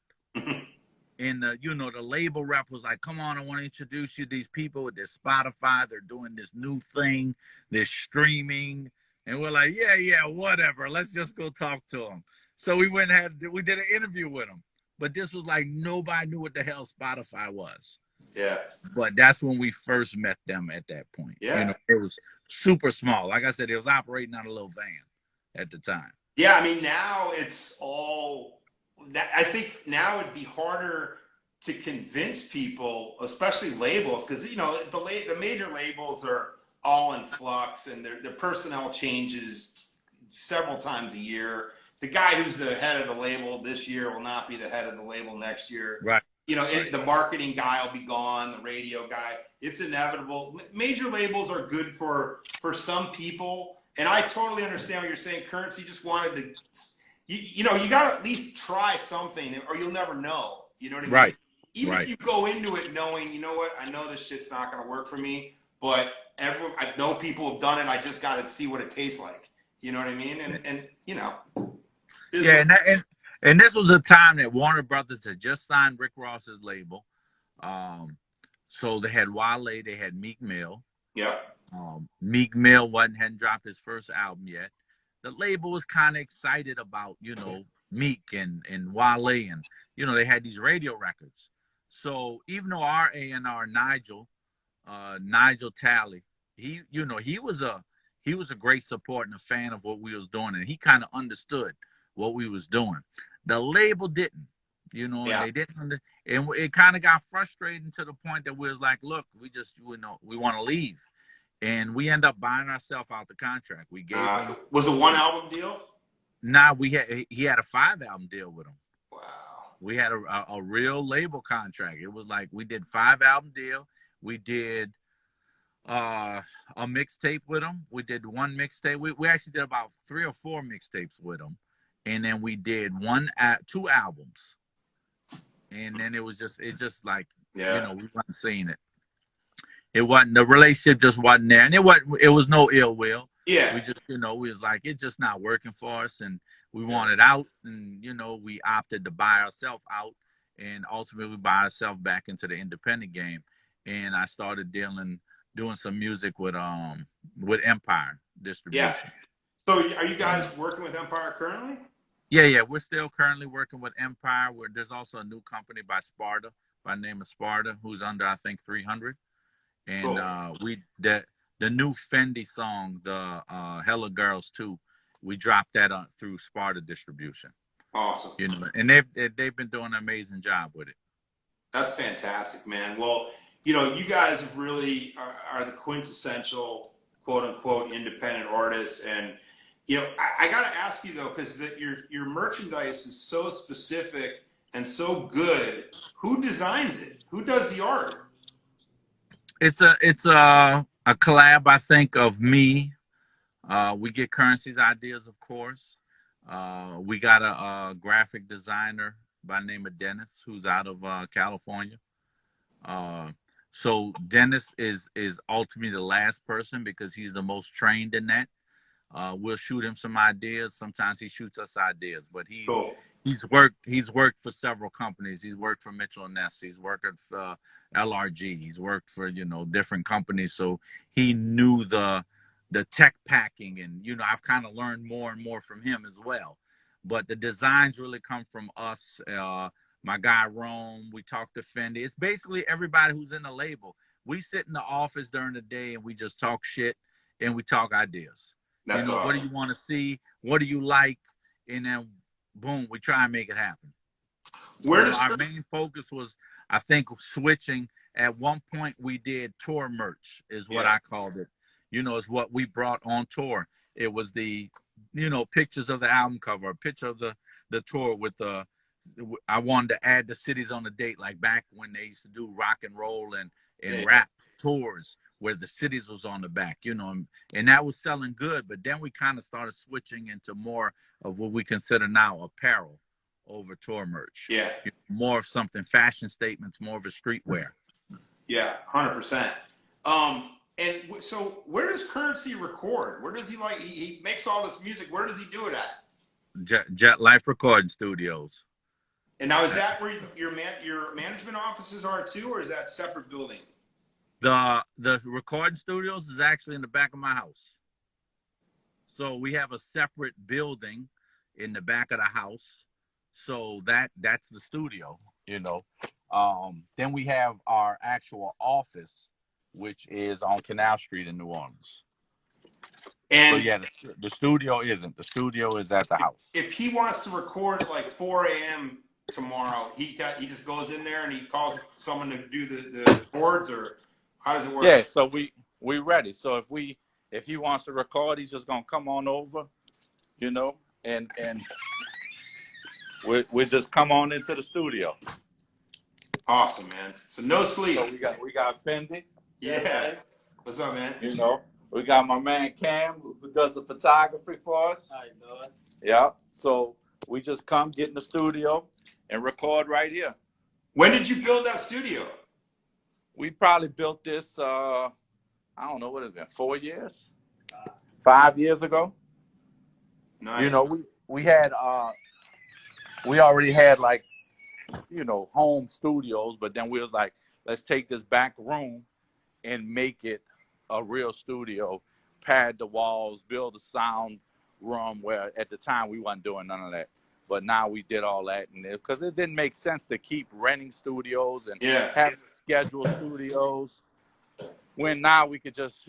And you know, the label rep was like, "Come on, I want to introduce you to these people with this Spotify. They're doing this new thing, this streaming." And we're like, "Yeah, whatever. Let's just go talk to them." So we did an interview with them. But this was like nobody knew what the hell Spotify was. Yeah. But that's when we first met them at that point. Yeah. You know, it was super small. Like I said, it was operating on a little van at the time. Yeah, I mean, now it's all. I think now it'd be harder to convince people, especially labels, because you know the major labels are all in flux and their personnel changes several times a year. The guy who's the head of the label this year will not be the head of the label next year. Right. You know, the marketing guy will be gone, the radio guy. It's inevitable. Major labels are good for some people, and I totally understand what you're saying. Currency just wanted to. You know, you got to at least try something or you'll never know. You know what I mean? Right. even if you go into it knowing, you know what, I know this shit's not going to work for me, but I know people have done it. I just got to see what it tastes like. You know what I mean? And you know. Yeah, and this was a time that Warner Brothers had just signed Rick Ross's label. So they had Wale, they had Meek Mill. Yeah. Meek Mill hadn't dropped his first album yet. The label was kind of excited about, you know, Meek and Wale, and you know, they had these radio records. So even though our A&R Nigel Talley, he was a great support and a fan of what we was doing, and he kind of understood what we was doing. The label didn't, you know, and they didn't, and it kind of got frustrating to the point that we was like, look, we want to leave, and we end up buying ourselves out the contract. We gave him. Was it one album deal? Nah, he had a 5-album deal with him. Wow. We had a real label contract. It was like we did 5-album deal. We did a mixtape with him. We did one mixtape. We actually did about 3 or 4 mixtapes with him, and then we did 2 albums. And then it's just like, you know, we wasn't seeing it. It wasn't, the relationship just wasn't there, and it was no ill will. Yeah. We just, you know, we was like, it's just not working for us, and we wanted out, and, you know, we opted to buy ourselves out, and ultimately we buy ourselves back into the independent game. And I started doing some music with Empire Distribution. Yeah. So are you guys working with Empire currently? Yeah, we're still currently working with Empire. There's also a new company by the name of Sparta, who's under, I think, 300. And cool. The new Fendi song, the Hella Girls 2, we dropped that through Sparta Distribution. Awesome. You know, and they've been doing an amazing job with it. That's fantastic, man. Well, you know, you guys really are the quintessential quote unquote independent artists, and you know, I got to ask you though, because your merchandise is so specific and so good. Who designs it? Who does the art? It's a collab, I think, of me. We get Currency's ideas, of course. We got a graphic designer by the name of Dennis, who's out of California. So Dennis is ultimately the last person because he's the most trained in that. We'll shoot him some ideas. Sometimes he shoots us ideas, but he's worked for several companies. He's worked for Mitchell & Ness. He's worked for LRG. He's worked for, you know, different companies. So he knew the tech packing, and, you know, I've kind of learned more and more from him as well. But the designs really come from us. My guy Rome, we talk to Fendi. It's basically everybody who's in the label. We sit in the office during the day and we just talk shit and we talk ideas. That's awesome. What do you want to see? What do you like? And then, boom, we try and make it happen. Our main focus was, I think, switching. At one point, we did tour merch, is what I called it. You know, it's what we brought on tour. It was the, you know, pictures of the album cover, a picture of the tour with the. I wanted to add the cities on the date, like back when they used to do rock and roll and rap tours, where the cities was on the back, you know, and that was selling good. But then we kind of started switching into more of what we consider now apparel over tour merch. Yeah. More of something, fashion statements, more of a streetwear. Yeah, 100%. And so where does Currency record? Where does he makes all this music. Where does he do it at? Jetlife Recording Studios. And now, is that where your management offices are too, or is that a separate building? The recording studios is actually in the back of my house. So we have a separate building in the back of the house. So that's the studio, you know. Then we have our actual office, which is on Canal Street in New Orleans. And so, yeah, the studio isn't. The studio is at the house. If he wants to record at like 4 a.m. tomorrow, he just goes in there and he calls someone to do the chords, or how does it work? Yeah, so we ready. So if he wants to record, he's just gonna come on over, you know, and we just come on into the studio. Awesome, man. So no sleep. So we got Fendi. Yeah. What's up, man? You know, we got my man Cam, who does the photography for us. How you doing? Yeah. So we just come get in the studio and record right here. When did you build that studio? We probably built this, I don't know, what has it been, 4 years? 5 years ago? You Nice. know, we already had like, home studios, but then we was like, let's take this back room and make it a real studio, pad the walls, build a sound room where at the time we wasn't doing none of that. But now we did all that, and because it didn't make sense to keep renting studios and Yeah. having scheduled studios when now we could just,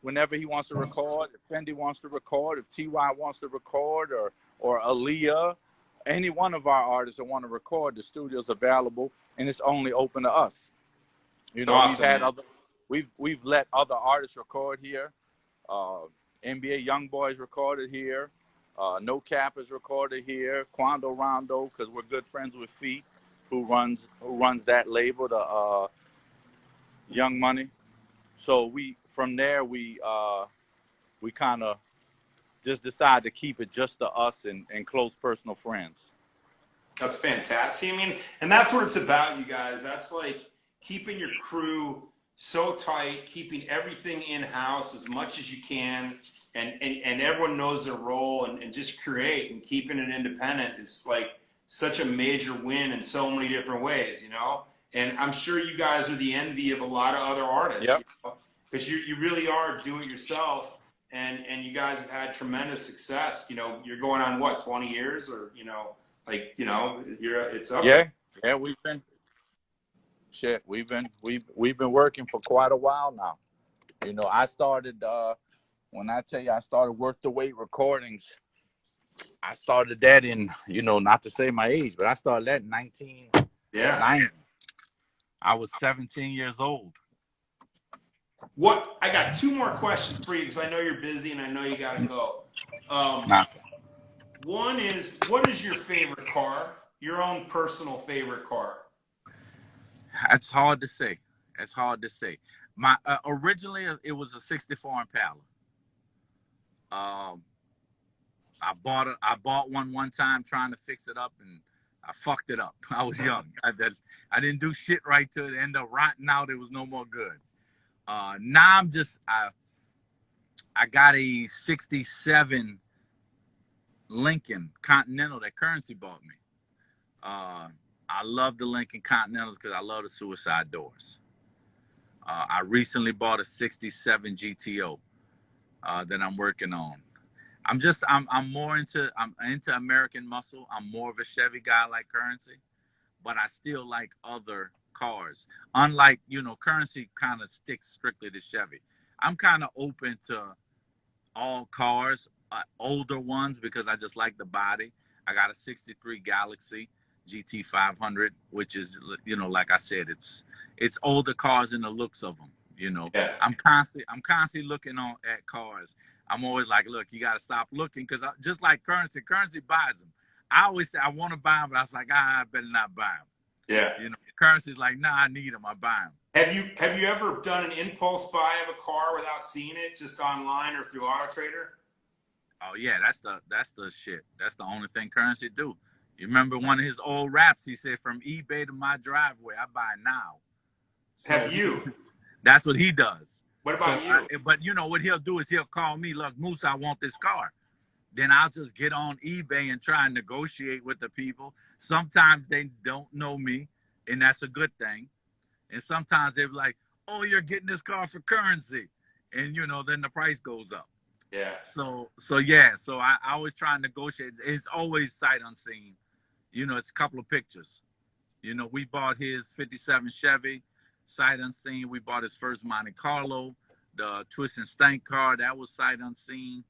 whenever he wants to record, if Fendi wants to record, if TY wants to record, or Aaliyah, any one of our artists that want to record, the studio's available, and it's only open to us. It's We've awesome, had man. other, we've let other artists record here. NBA Young Boys recorded here. No Cap is recorded here. Quando Rondo, because we're good friends with Feet, who runs that label, the Young Money. So from there we kind of just decided to keep it just to us and close personal friends. That's fantastic. See, I mean, and that's what it's about, you guys. That's like keeping your crew so tight, keeping everything in house as much as you can, and everyone knows their role, and just create and keeping it independent is like such a major win in so many different ways, you know. And I'm sure you guys are the envy of a lot of other artists, Yep. you know, because you really are do it yourself, and you guys have had tremendous success. You know, you're going on what, 20 years, or like, it's up there. Yeah, we've been working for quite a while now. I started when I tell you I started Work the Wait recordings. I started that in, not to say my age, but I started that in 1990. Yeah. I was 17 years old. I got two more questions for you because I know you're busy and I know you got to go. Nah, One is, what is your favorite car? Your own personal favorite car? that's hard to say. That's hard to say. My originally it was a '64 Impala. Um, I bought one time trying to fix it up, and I fucked it up. I was young. I didn't do shit right to it. Ended up rotting out. It was no more good. Now I got a '67 Lincoln Continental that Currency bought me. I love the Lincoln Continentals because I love the suicide doors. I recently bought a '67 GTO that I'm working on. I'm into American muscle. I'm more of a Chevy guy like Currency, but I still like other cars. Unlike, Currency kind of sticks strictly to Chevy. I'm kind of open to all cars, older ones because I just like the body. I got a '63 Galaxy GT 500, which is, like I said, it's older cars in the looks of them. Yeah. I'm constantly looking at cars. I'm always like, look, you got to stop looking because just like Currency buys them. I always say I want to buy them, but I was like, I better not buy them. Yeah. Currency's like, nah, I need them, I buy them. Have you ever done an impulse buy of a car without seeing it, just online or through Auto Trader? Oh yeah, that's the shit. That's the only thing Currency do. You remember one of his old raps? He said, "From eBay to my driveway, I buy now." So Have you? that's what he does. What about you? But what he'll do is he'll call me, look, Mousa, I want this car. Then I'll just get on eBay and try and negotiate with the people. Sometimes they don't know me, and that's a good thing. And sometimes they're like, "Oh, you're getting this car for Currency," and then the price goes up. Yeah. So yeah. So I always try and negotiate. It's always sight unseen. It's a couple of pictures. We bought his '57 Chevy, sight unseen. We bought his first Monte Carlo, the Twist and Stank car. That was sight unseen.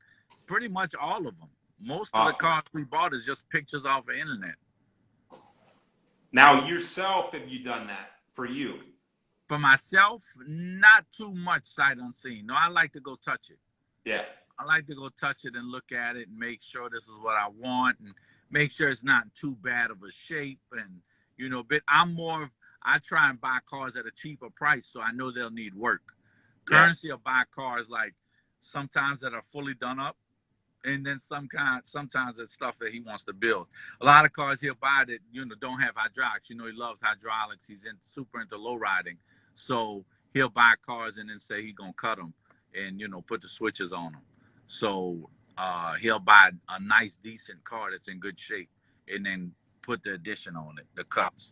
Pretty much all of them. Most of the cars we bought is just pictures off the internet. Now, yourself, have you done that for you? For myself, not too much sight unseen. No, I like to go touch it. Yeah. I like to go touch it and look at it and make sure this is what I want and make sure it's not too bad of a shape. And, but I try and buy cars at a cheaper price so I know they'll need work. Currency will buy cars like sometimes that are fully done up and then sometimes it's stuff that he wants to build. A lot of cars he'll buy that don't have hydraulics. He loves hydraulics. He's super into low riding, so he'll buy cars and then say he's gonna cut them and put the switches on them. So he'll buy a nice, decent car that's in good shape and then put the addition on it, the cuts.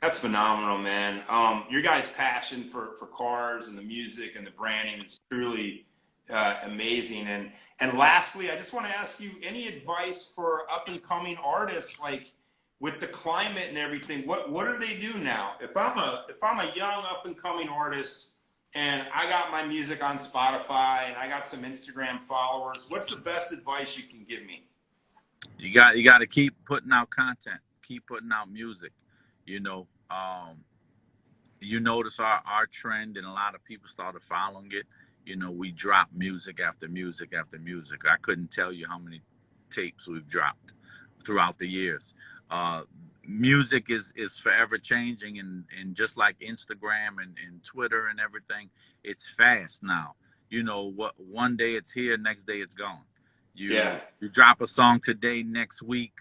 That's phenomenal, man. Your guys' passion for cars and the music and the branding is truly amazing. And lastly, I just want to ask you any advice for up and coming artists, like with the climate and everything. What do they do now? If I'm a young up and coming artist and I got my music on Spotify and I got some Instagram followers, what's the best advice you can give me? You got to keep putting out content, keep putting out music. You notice our trend, and a lot of people started following it. We drop music after music after music. I couldn't tell you how many tapes we've dropped throughout the years. Music is forever changing, and just like Instagram and Twitter and everything, it's fast now. One day it's here, next day it's gone. You drop a song today, next week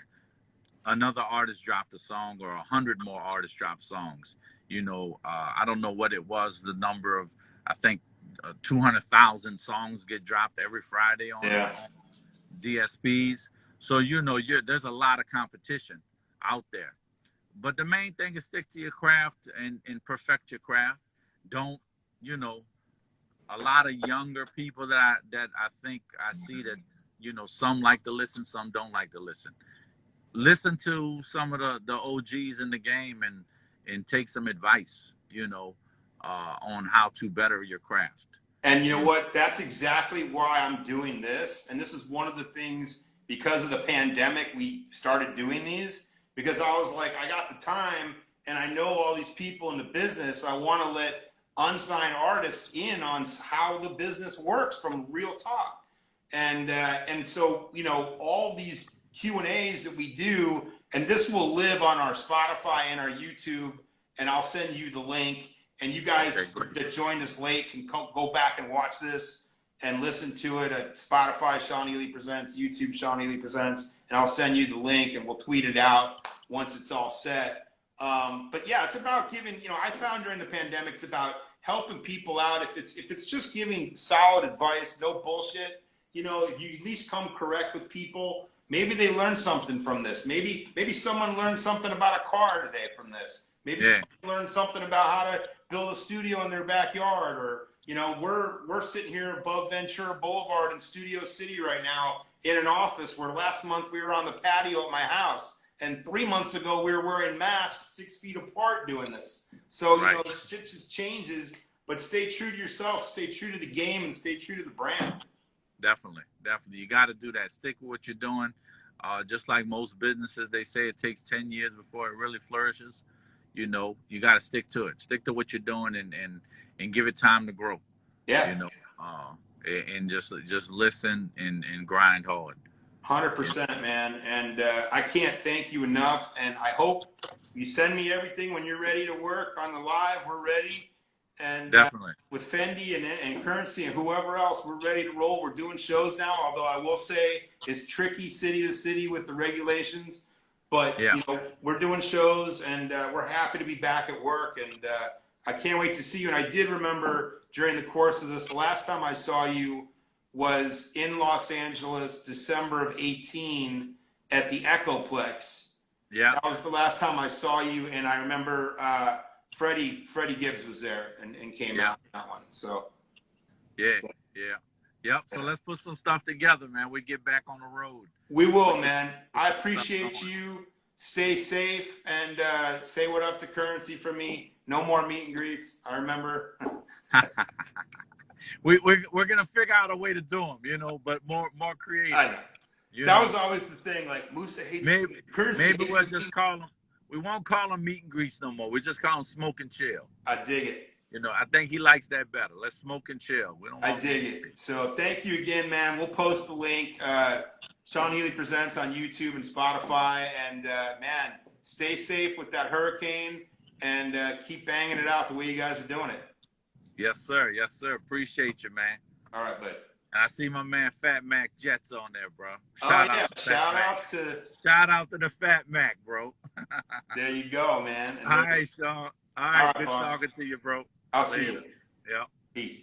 another artist dropped a song, or 100 more artists dropped songs. I don't know what it was, the number of, I think 200,000 songs get dropped every Friday on DSPs. So there's a lot of competition out there. But the main thing is stick to your craft and perfect your craft. Don't, a lot of younger people that I think I see that, some like to listen, some don't like to listen. Listen to some of the OGs in the game and take some advice, on how to better your craft. And you know what? That's exactly why I'm doing this. And this is one of the things, because of the pandemic, we started doing these, because I was like, I got the time and I know all these people in the business. I want to let unsigned artists in on how the business works from real talk. And so, all these Q&As that we do, and this will live on our Spotify and our YouTube, and I'll send you the link. And you guys that joined us late can go back and watch this and listen to it at Spotify, Sean Healy Presents, YouTube, Sean Healy Presents, and I'll send you the link and we'll tweet it out once it's all set. But yeah, it's about giving, I found during the pandemic, it's about helping people out. If it's just giving solid advice, no bullshit, if you at least come correct with people, maybe they learn something from this. Maybe someone learned something about a car today from this. Maybe someone learned something about how to build a studio in their backyard, or we're sitting here above Ventura Boulevard in Studio City right now in an office where last month we were on the patio at my house, and 3 months ago we were wearing masks 6 feet apart doing this. So shit just changes, but stay true to yourself, stay true to the game, and stay true to the brand. Definitely. You got to do that. Stick with what you're doing. Just like most businesses, they say it takes 10 years before it really flourishes. You got to stick to it. Stick to what you're doing and give it time to grow. Yeah. And just listen and grind hard. 100%, man. And I can't thank you enough. And I hope you send me everything when you're ready to work on the live. We're ready. And definitely with Fendi and Currency and whoever else, we're ready to roll. We're doing shows now, although I will say it's tricky city to city with the regulations. But we're doing shows, and we're happy to be back at work. And I can't wait to see you. And I did remember during the course of this, the last time I saw you was in Los Angeles, December of 18 at the Echoplex. Yeah, that was the last time I saw you, and I remember Freddie Gibbs was there and came out in that one. So Yep. So let's put some stuff together, man. We get back on the road. We will, man. I appreciate you. Stay safe, and say what up to Currency for me. No more meet and greets. I remember. We're gonna figure out a way to do them, but more creative. I know. That was always the thing. Like Mousa hates Currency. Maybe we'll just call them. We won't call them meet and greets no more. We just call them smoke and chill. I dig it. I think he likes that better. Let's smoke and chill. I dig it. So thank you again, man. We'll post the link. Sean Healy Presents on YouTube and Spotify. And man, stay safe with that hurricane, and keep banging it out the way you guys are doing it. Yes, sir. Appreciate you, man. All right, bud. And I see my man Fat Mac Jets on there, bro. Oh Shout out yeah, to Fat shout Mac. outs to. Shout out to the Fat Mac, bro. There you go, man. And All right, Sean. All all right, right, good boss. talking to you, bro. I'll see Later. you. Yep. Peace.